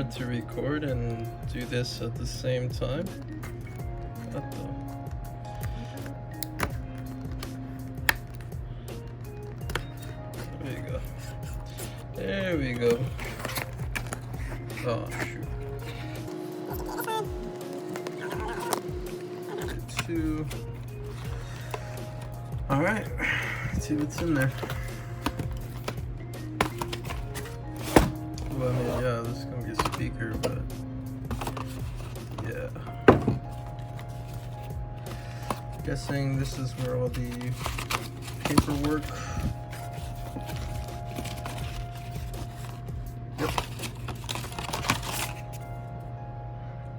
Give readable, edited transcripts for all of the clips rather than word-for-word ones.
hard to record and do this at the same time. What the? There you go. There we go. Oh shoot. 2. All right. Let's see what's in there. Well, I mean, yeah, this is gonna be a speaker, but yeah. Guessing this is where all the paperwork. Yep.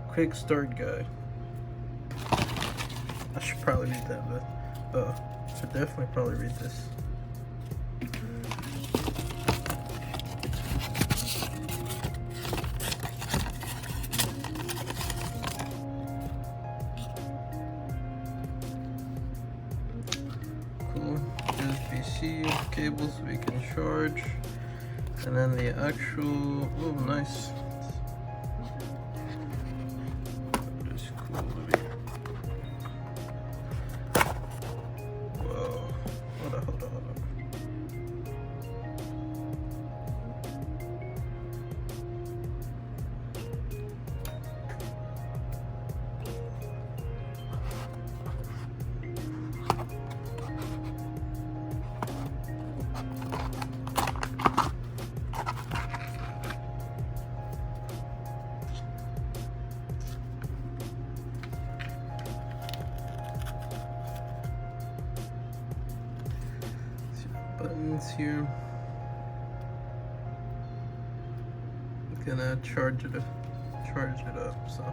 Quick start guide. I should probably read that, but should definitely probably read this. Cool. USB-C cables we can charge, and then the actual. Oh, nice. That is cool. Whoa. Hold on. Buttons here. I'm gonna charge it up, so.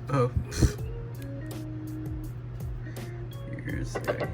Oh. Here's the